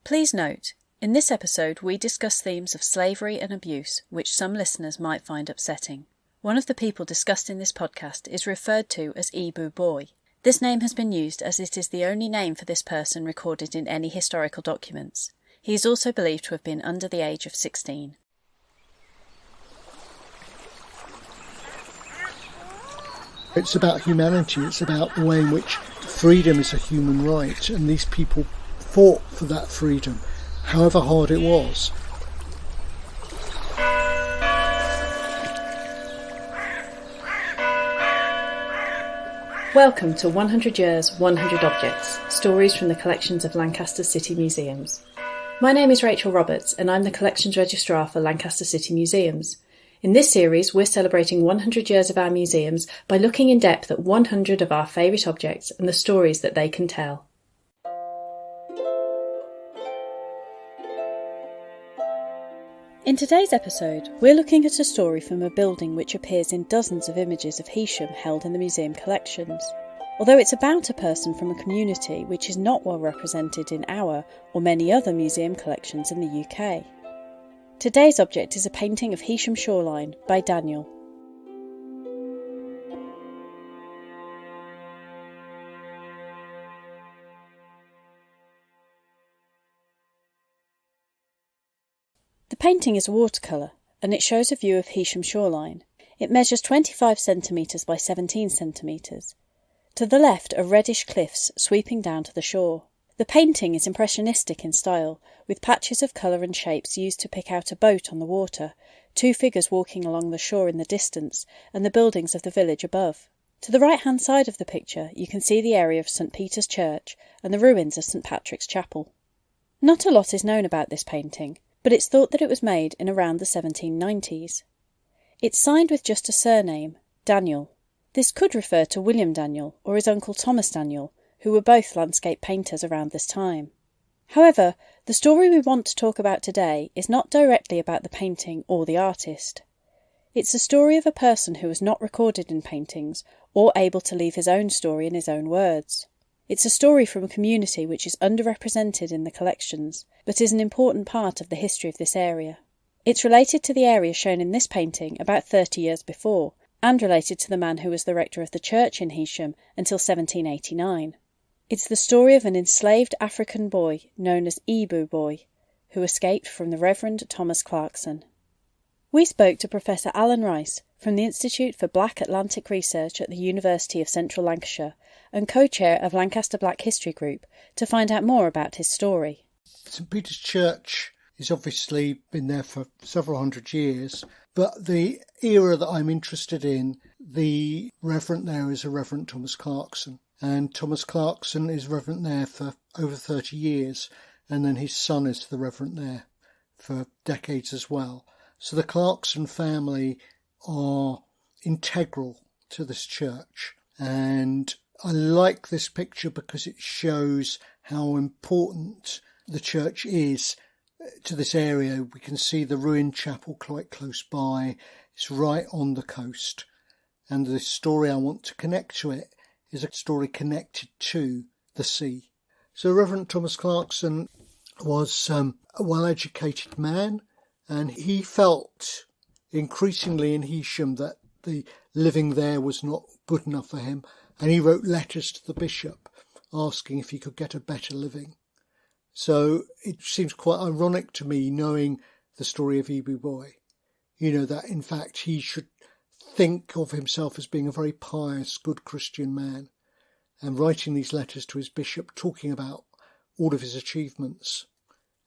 Please note, in this episode we discuss themes of slavery and abuse which some listeners might find upsetting. One of the people discussed in this podcast is referred to as Ibu Boy. This name has been used as it is the only name for this person recorded in any historical documents. He is also believed to have been under the age of 16. It's about humanity, it's about the way in which freedom is a human right, and these people fought for that freedom, however hard it was. Welcome to 100 Years, 100 Objects, stories from the collections of Lancaster City Museums. My name is Rachel Roberts and I'm the Collections Registrar for Lancaster City Museums. In this series, we're celebrating 100 years of our museums by looking in depth at 100 of our favourite objects and the stories that they can tell. In today's episode, we're looking at a story from a building which appears in dozens of images of Heysham held in the museum collections. Although it's about a person from a community which is not well represented in our or many other museum collections in the UK. Today's object is a painting of Heysham shoreline by Daniel. The painting is watercolour and it shows a view of Heysham shoreline. It measures 25 centimetres by 17 centimetres. To the left are reddish cliffs sweeping down to the shore. The painting is impressionistic in style, with patches of colour and shapes used to pick out a boat on the water, two figures walking along the shore in the distance, and the buildings of the village above. To the right-hand side of the picture you can see the area of St Peter's Church and the ruins of St Patrick's Chapel. Not a lot is known about this painting, but it's thought that it was made in around the 1790s. It's signed with just a surname, Daniel. This could refer to William Daniel or his uncle Thomas Daniel, who were both landscape painters around this time. However, the story we want to talk about today is not directly about the painting or the artist. It's the story of a person who was not recorded in paintings or able to leave his own story in his own words. It's a story from a community which is underrepresented in the collections, but is an important part of the history of this area. It's related to the area shown in this painting about 30 years before, and related to the man who was the rector of the church in Heysham until 1789. It's the story of an enslaved African boy known as Ibu Boy, who escaped from the Reverend Thomas Clarkson. We spoke to Professor Alan Rice from the Institute for Black Atlantic Research at the University of Central Lancashire and co-chair of Lancaster Black History Group to find out more about his story. St Peter's Church has obviously been there for several hundred years, but the era that I'm interested in, the Reverend there is a Reverend Thomas Clarkson, and Thomas Clarkson is Reverend there for over 30 years, and then his son is the Reverend there for decades as well. So the Clarkson family are integral to this church, and I like this picture because it shows how important the church is to this area. We can see the ruined chapel quite close by. It's right on the coast, and the story I want to connect to it is a story connected to the sea. So Reverend Thomas Clarkson was a well-educated man, and he felt increasingly in Heysham that the living there was not good enough for him, and he wrote letters to the bishop asking if he could get a better living. So it seems quite ironic to me, knowing the story of Ibu Boy, that in fact he should think of himself as being a very pious, good Christian man, and writing these letters to his bishop talking about all of his achievements.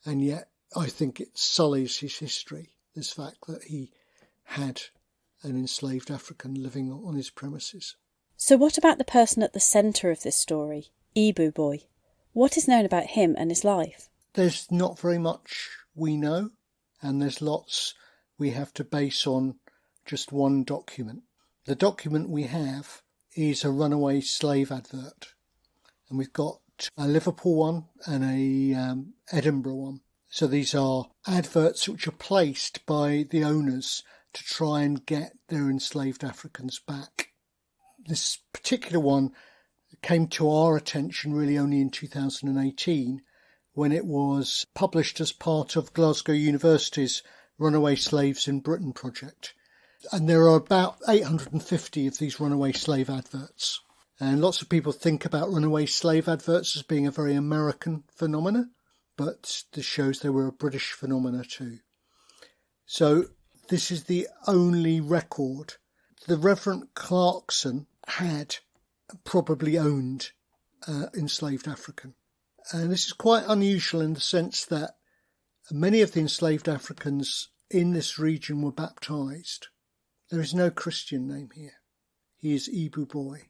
And yet I think it sullies his history, this fact that he had an enslaved African living on his premises. So what about the person at the centre of this story, Ibu Boy? What is known about him and his life? There's not very much we know, and there's lots we have to base on just one document. The document we have is a runaway slave advert, and we've got a Liverpool one and a Edinburgh one. So these are adverts which are placed by the owners to try and get their enslaved Africans back. This particular one came to our attention really only in 2018 when it was published as part of Glasgow University's Runaway Slaves in Britain project. And there are about 850 of these runaway slave adverts. And lots of people think about runaway slave adverts as being a very American phenomenon, but this shows they were a British phenomenon too. So this is the only record. The Reverend Clarkson had probably owned enslaved African. And this is quite unusual in the sense that many of the enslaved Africans in this region were baptised. There is no Christian name here. He is Ibu Boy.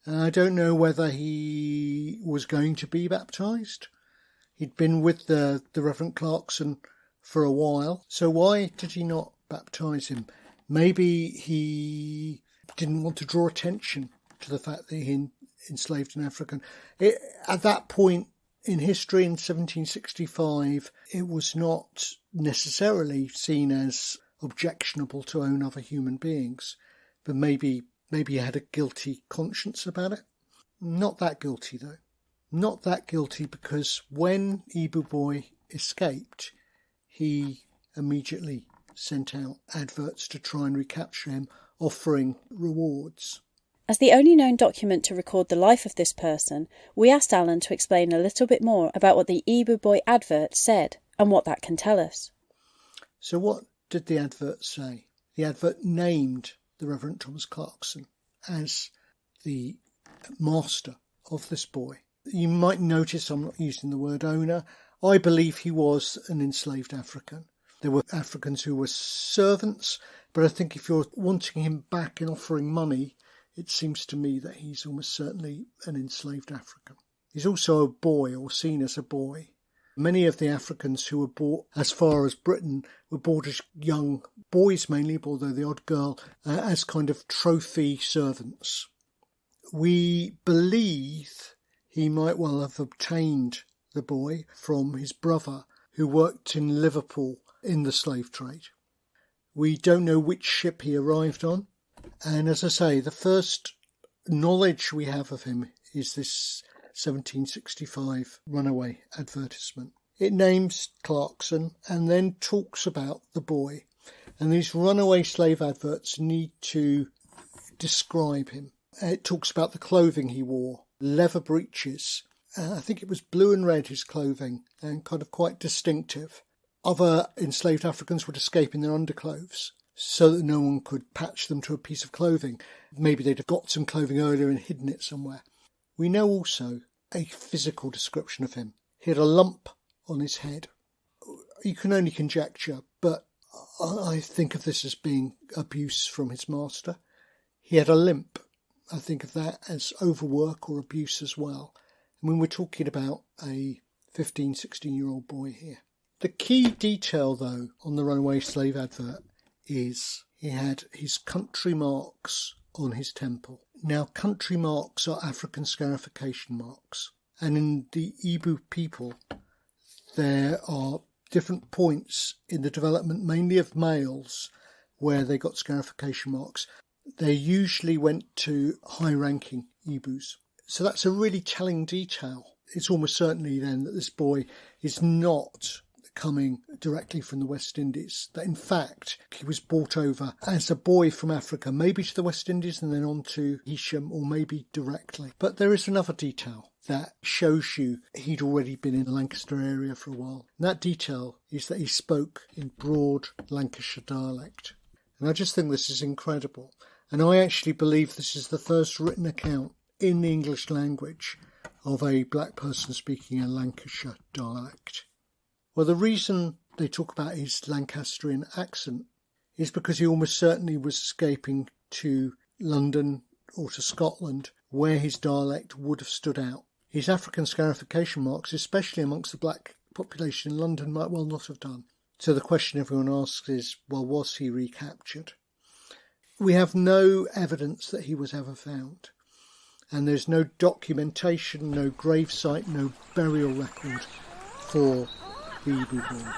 And I don't know whether he was going to be baptised. He'd been with the Reverend Clarkson for a while. So why did he not baptise him? Maybe he didn't want to draw attention to the fact that he enslaved an African. At that point in history, in 1765, it was not necessarily seen as objectionable to own other human beings. But maybe he had a guilty conscience about it. Not that guilty, though. Not that guilty, because when Ibu Boy escaped, he immediately sent out adverts to try and recapture him, offering rewards. As the only known document to record the life of this person, we asked Alan to explain a little bit more about what the Ibu Boy advert said and what that can tell us. So what did the advert say? The advert named the Reverend Thomas Clarkson as the master of this boy. You might notice I'm not using the word owner. I believe he was an enslaved African. There were Africans who were servants, but I think if you're wanting him back and offering money, it seems to me that he's almost certainly an enslaved African. He's also a boy, or seen as a boy. Many of the Africans who were brought as far as Britain were brought as young boys mainly, although the odd girl, as kind of trophy servants. We believe he might well have obtained the boy from his brother, who worked in Liverpool in the slave trade. We don't know which ship he arrived on. And as I say, the first knowledge we have of him is this 1765 runaway advertisement. It names Clarkson and then talks about the boy. And these runaway slave adverts need to describe him. It talks about the clothing he wore, leather breeches. I think it was blue and red, his clothing, and kind of quite distinctive. Other enslaved Africans would escape in their underclothes so that no one could patch them to a piece of clothing. Maybe they'd have got some clothing earlier and hidden it somewhere. We know also a physical description of him. He had a lump on his head. You can only conjecture, but I think of this as being abuse from his master. He had a limp. I think of that as overwork or abuse as well. I mean, we're talking about a 15, 16-year-old boy here. The key detail, though, on the runaway slave advert is he had his country marks on his temple. Now, country marks are African scarification marks. And in the Ibu people, there are different points in the development, mainly of males, where they got scarification marks. They usually went to high-ranking Ibus. So that's a really telling detail. It's almost certainly then that this boy is not coming directly from the West Indies, that in fact he was brought over as a boy from Africa, maybe to the West Indies and then on to Heysham, or maybe directly. But there is another detail that shows you he'd already been in the Lancaster area for a while. And that detail is that he spoke in broad Lancashire dialect. And I just think this is incredible. And I actually believe this is the first written account in the English language of a black person speaking a Lancashire dialect. Well, the reason they talk about his Lancastrian accent is because he almost certainly was escaping to London or to Scotland, where his dialect would have stood out. His African scarification marks, especially amongst the black population in London, might well not have done. So the question everyone asks is, well, was he recaptured? We have no evidence that he was ever found. And there's no documentation, no gravesite, no burial record for the Ibu Boy.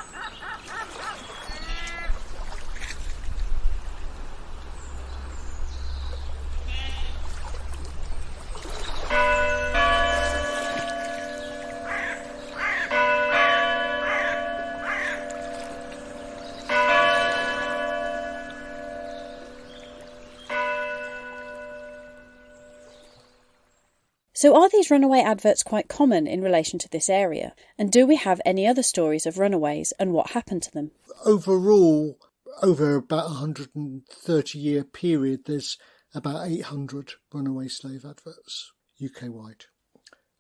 So are these runaway adverts quite common in relation to this area? And do we have any other stories of runaways and what happened to them? Overall, over about a 130-year period, there's about 800 runaway slave adverts UK-wide.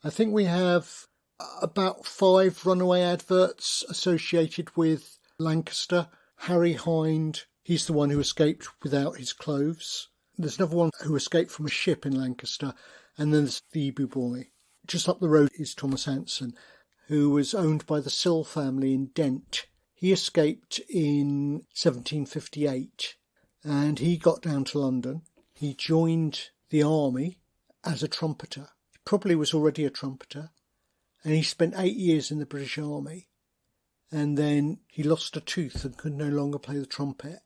I think we have about 5 runaway adverts associated with Lancaster. Harry Hind, he's the one who escaped without his clothes. There's another one who escaped from a ship in Lancaster, and then there's the Ebu boy. Just up the road is Thomas Hanson, who was owned by the Sill family in Dent. He escaped in 1758, and he got down to London. He joined the army as a trumpeter. He probably was already a trumpeter, and he spent 8 years in the British Army. And then he lost a tooth and could no longer play the trumpet.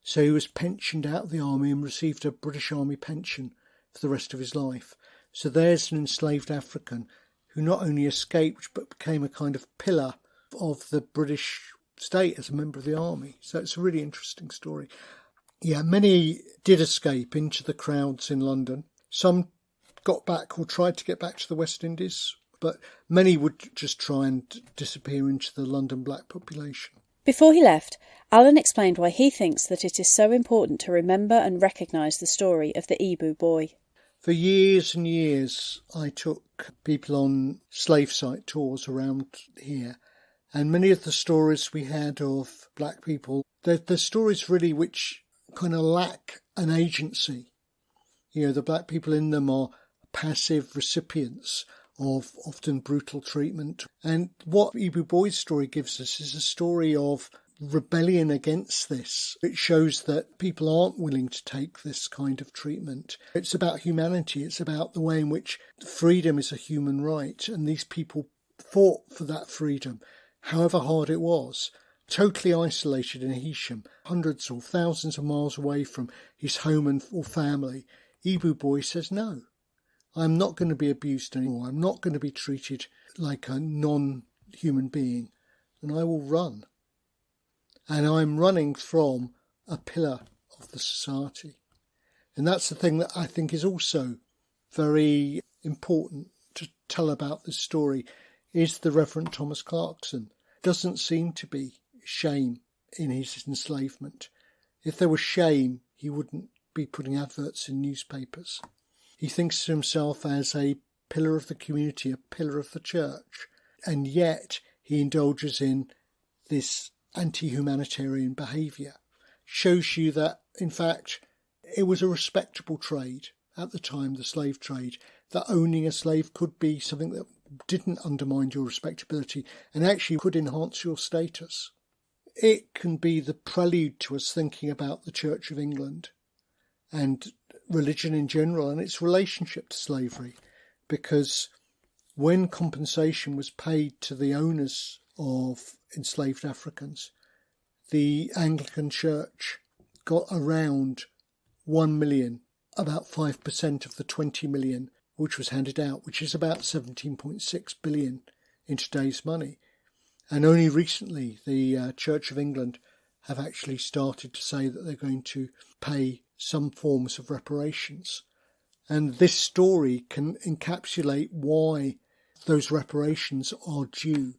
So he was pensioned out of the army and received a British Army pension for the rest of his life. So there's an enslaved African who not only escaped but became a kind of pillar of the British state as a member of the army. So it's a really interesting story. Yeah, many did escape into the crowds in London. Some got back or tried to get back to the West Indies, but many would just try and disappear into the London black population. Before he left, Alan explained why he thinks that it is so important to remember and recognise the story of the Ebu boy. For years and years, I took people on slave site tours around here, and many of the stories we had of black people, they're stories really which kind of lack an agency. You know, the black people in them are passive recipients of often brutal treatment. And what Ebu Boy's story gives us is a story of rebellion against this. It shows that people aren't willing to take this kind of treatment. It's about humanity. It's about the way in which freedom is a human right. And these people fought for that freedom, however hard it was. Totally isolated in Heysham, hundreds or thousands of miles away from his home or family. Ebu Boy says, no, I'm not going to be abused anymore. I'm not going to be treated like a non-human being. And I will run. And I'm running from a pillar of the society. And that's the thing that I think is also very important to tell about this story, is the Reverend Thomas Clarkson. Doesn't seem to be shame in his enslavement. If there was shame, he wouldn't be putting adverts in newspapers. He thinks of himself as a pillar of the community, a pillar of the church, and yet he indulges in this anti-humanitarian behaviour. Shows you that, in fact, it was a respectable trade at the time, the slave trade, that owning a slave could be something that didn't undermine your respectability and actually could enhance your status. It can be the prelude to us thinking about the Church of England and religion in general and its relationship to slavery, because when compensation was paid to the owners of enslaved Africans, the Anglican Church got around 1 million, about 5% of the 20 million which was handed out, which is about 17.6 billion in today's money. And only recently the Church of England have actually started to say that they're going to pay some forms of reparations. And this story can encapsulate why those reparations are due.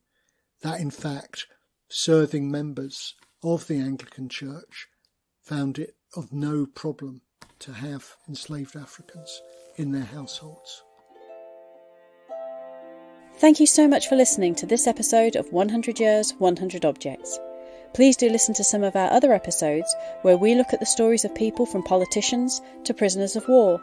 That in fact, serving members of the Anglican Church found it of no problem to have enslaved Africans in their households. Thank you so much for listening to this episode of 100 Years, 100 Objects. Please do listen to some of our other episodes where we look at the stories of people from politicians to prisoners of war.